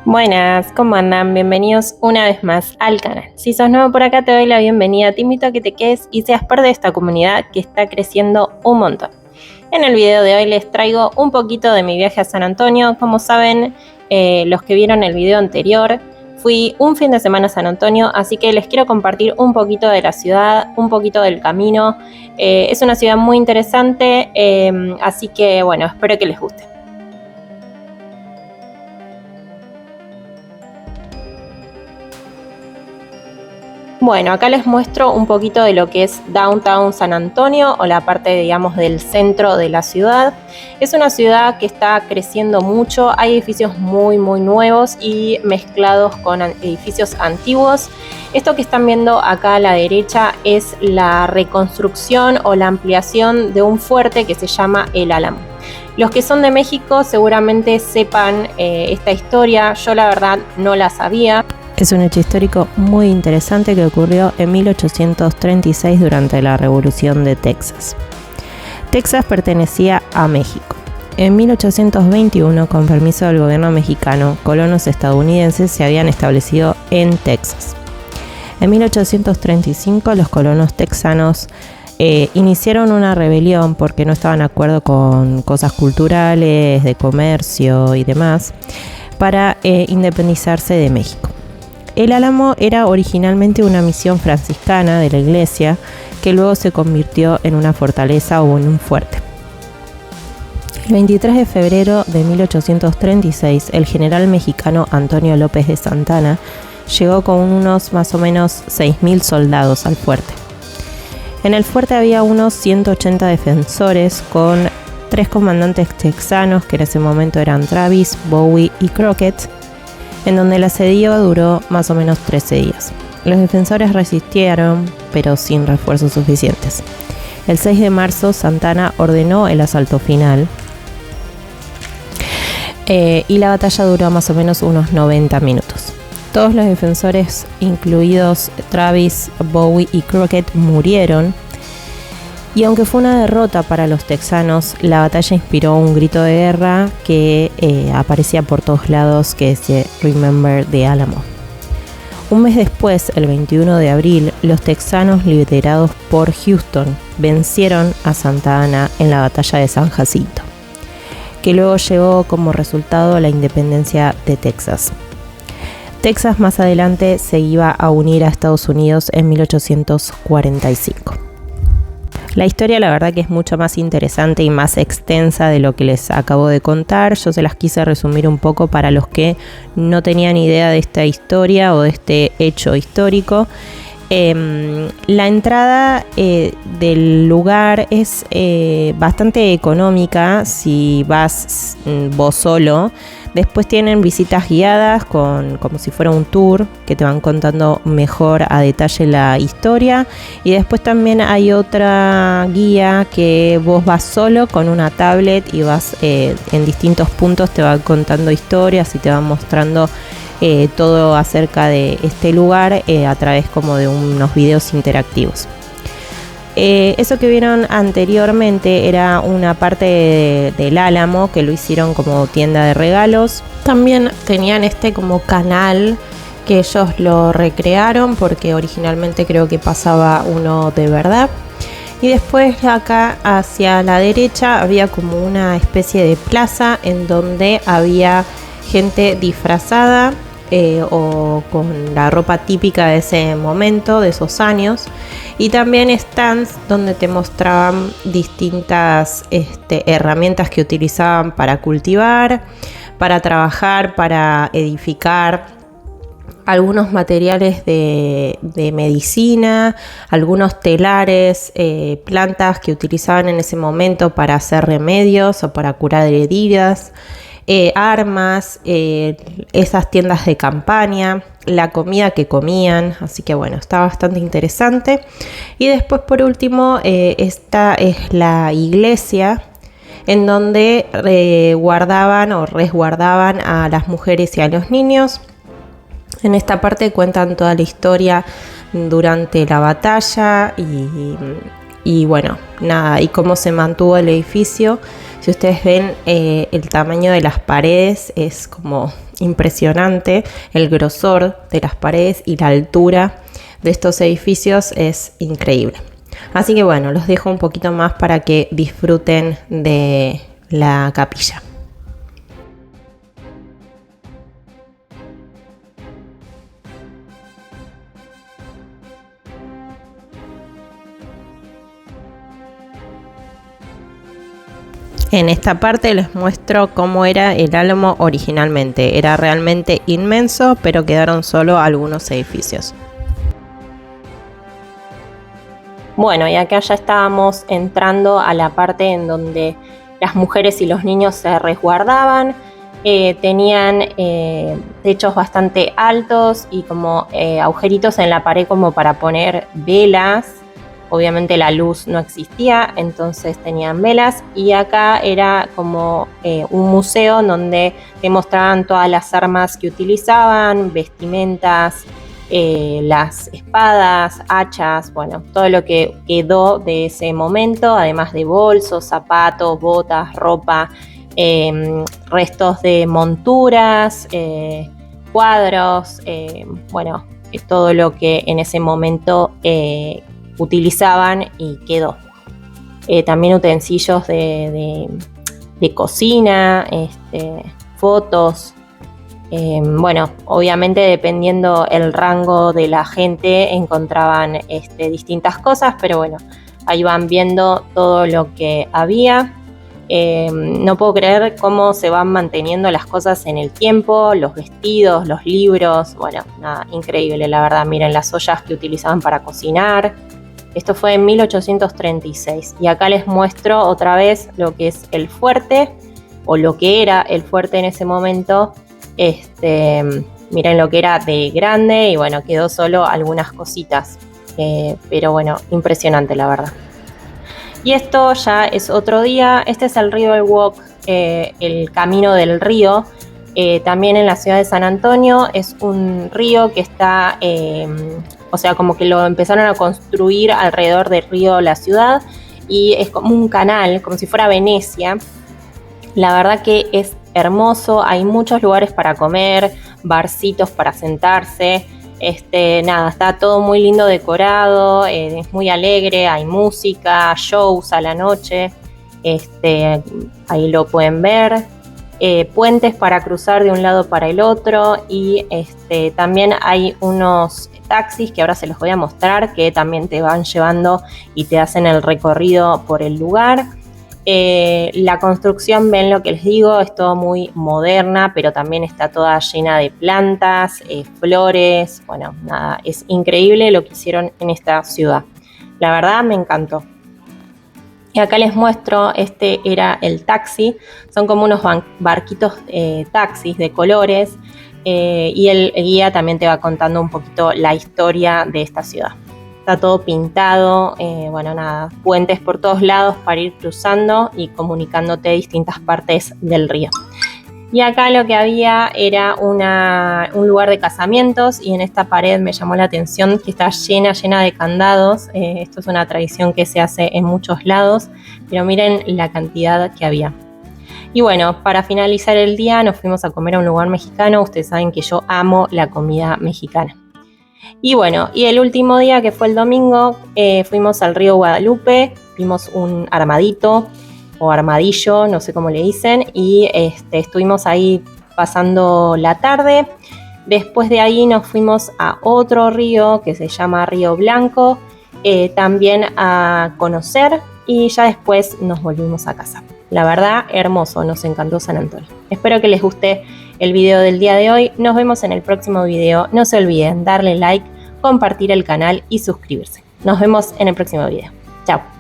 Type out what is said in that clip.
Buenas, ¿cómo andan? Bienvenidos una vez más al canal. Si sos nuevo por acá te doy la bienvenida, te invito a que te quedes y seas parte de esta comunidad que está creciendo un montón. En el video de hoy les traigo un poquito de mi viaje a San Antonio. Como saben, los que vieron el video anterior, fui un fin de semana a San Antonio, así que les quiero compartir un poquito de la ciudad, un poquito del camino. Es una ciudad muy interesante, así que bueno, espero que les guste. Bueno, acá les muestro un poquito de lo que es Downtown San Antonio o la parte, digamos, del centro de la ciudad. Es una ciudad que está creciendo mucho, hay edificios muy nuevos y mezclados con edificios antiguos. Esto que están viendo acá a la derecha es la reconstrucción o la ampliación de un fuerte que se llama El Álamo. Los que son de México seguramente sepan esta historia, yo la verdad no la sabía. Es un hecho histórico muy interesante que ocurrió en 1836 durante la Revolución de Texas. Texas pertenecía a México. En 1821, con permiso del gobierno mexicano, colonos estadounidenses se habían establecido en Texas. En 1835, los colonos texanos iniciaron una rebelión porque no estaban de acuerdo con cosas culturales, de comercio y demás, para independizarse de México. El Álamo era originalmente una misión franciscana de la iglesia que luego se convirtió en una fortaleza o en un fuerte. El 23 de febrero de 1836, el general mexicano Antonio López de Santana llegó con unos más o menos 6.000 soldados al fuerte. En el fuerte había unos 180 defensores con 3 comandantes texanos que en ese momento eran Travis, Bowie y Crockett, en donde el asedio duró más o menos 13 días. Los defensores resistieron, pero sin refuerzos suficientes. El 6 de marzo, Santana ordenó el asalto final y la batalla duró más o menos unos 90 minutos. Todos los defensores, incluidos Travis, Bowie y Crockett, murieron. Y aunque fue una derrota para los texanos, la batalla inspiró un grito de guerra que aparecía por todos lados que decía "Remember the Alamo". Un mes después, el 21 de abril, los texanos liderados por Houston vencieron a Santa Ana en la batalla de San Jacinto, que luego llevó como resultado la independencia de Texas. Texas más adelante se iba a unir a Estados Unidos en 1845. La historia la verdad que es mucho más interesante y más extensa de lo que les acabo de contar. Yo se las quise resumir un poco para los que no tenían idea de esta historia o de este hecho histórico. La entrada del lugar es bastante económica si vas vos solo. Después tienen visitas guiadas como si fuera un tour que te van contando mejor a detalle la historia. Y después también hay otra guía que vos vas solo con una tablet y vas en distintos puntos, te van contando historias y te van mostrando todo acerca de este lugar a través como de unos videos interactivos. Eso que vieron anteriormente era una parte del Álamo que lo hicieron como tienda de regalos. También tenían este como canal que ellos lo recrearon porque originalmente creo que pasaba uno de verdad. Y después acá hacia la derecha había como una especie de plaza en donde había gente disfrazada o con la ropa típica de ese momento, de esos años, y también stands donde te mostraban distintas herramientas que utilizaban para cultivar, para trabajar, para edificar, algunos materiales de medicina, algunos telares, plantas que utilizaban en ese momento para hacer remedios o para curar heridas, armas, esas tiendas de campaña, la comida que comían, así que bueno, está bastante interesante. Y después por último, esta es la iglesia en donde guardaban o resguardaban a las mujeres y a los niños. En esta parte cuentan toda la historia durante la batalla y bueno, nada, y cómo se mantuvo el edificio. Si ustedes ven el tamaño de las paredes es como impresionante, el grosor de las paredes y la altura de estos edificios es increíble. Así que bueno, los dejo un poquito más para que disfruten de la capilla. En esta parte les muestro cómo era el Álamo originalmente. Era realmente inmenso, pero quedaron solo algunos edificios. Bueno, y acá ya estábamos entrando a la parte en donde las mujeres y los niños se resguardaban. Tenían techos bastante altos y como agujeritos en la pared como para poner velas. Obviamente la luz no existía, entonces tenían velas, y acá era como un museo donde te mostraban todas las armas que utilizaban, vestimentas, las espadas, hachas, bueno, todo lo que quedó de ese momento, además de bolsos, zapatos, botas, ropa, restos de monturas, cuadros, bueno, todo lo que en ese momento utilizaban y quedó. También utensilios de cocina, fotos. Bueno, obviamente dependiendo el rango de la gente encontraban distintas cosas, pero bueno, ahí van viendo todo lo que había. No puedo creer cómo se van manteniendo las cosas en el tiempo, los vestidos, los libros, bueno, nada, increíble la verdad. Miren las ollas que utilizaban para cocinar. Esto fue en 1836 y acá les muestro otra vez lo que es el fuerte, o lo que era el fuerte en ese momento. Miren lo que era de grande y bueno, quedó solo algunas cositas, pero bueno, impresionante la verdad. Y esto ya es otro día. Este es el River Walk, el camino del río, también en la ciudad de San Antonio. Es un río que está, o sea, como que lo empezaron a construir alrededor del río la ciudad, y es como un canal, como si fuera Venecia. La verdad que es hermoso, hay muchos lugares para comer, barcitos para sentarse. Nada, está todo muy lindo decorado, es muy alegre, hay música, shows a la noche, ahí lo pueden ver, puentes para cruzar de un lado para el otro, y también hay unos taxis que ahora se los voy a mostrar, que también te van llevando y te hacen el recorrido por el lugar. La construcción, ven lo que les digo, es todo muy moderna, pero también está toda llena de plantas, flores. Bueno, nada, es increíble lo que hicieron en esta ciudad. La verdad me encantó. Y acá les muestro, era el taxi, son como unos barquitos taxis de colores, y el guía también te va contando un poquito la historia de esta ciudad. Está todo pintado, bueno, nada, puentes por todos lados para ir cruzando y comunicándote distintas partes del río. Y acá lo que había era un lugar de casamientos, y en esta pared me llamó la atención que está llena de candados. Esto es una tradición que se hace en muchos lados, pero miren la cantidad que había. Y bueno, para finalizar el día nos fuimos a comer a un lugar mexicano. Ustedes saben que yo amo la comida mexicana. Y bueno, y el último día, que fue el domingo, fuimos al río Guadalupe, vimos un armadito o armadillo, no sé cómo le dicen, y estuvimos ahí pasando la tarde. Después de ahí nos fuimos a otro río que se llama Río Blanco, también a conocer, y ya después nos volvimos a casa. La verdad, hermoso, nos encantó San Antonio. Espero que les guste el video del día de hoy. Nos vemos en el próximo video. No se olviden darle like, compartir el canal y suscribirse. Nos vemos en el próximo video. Chao.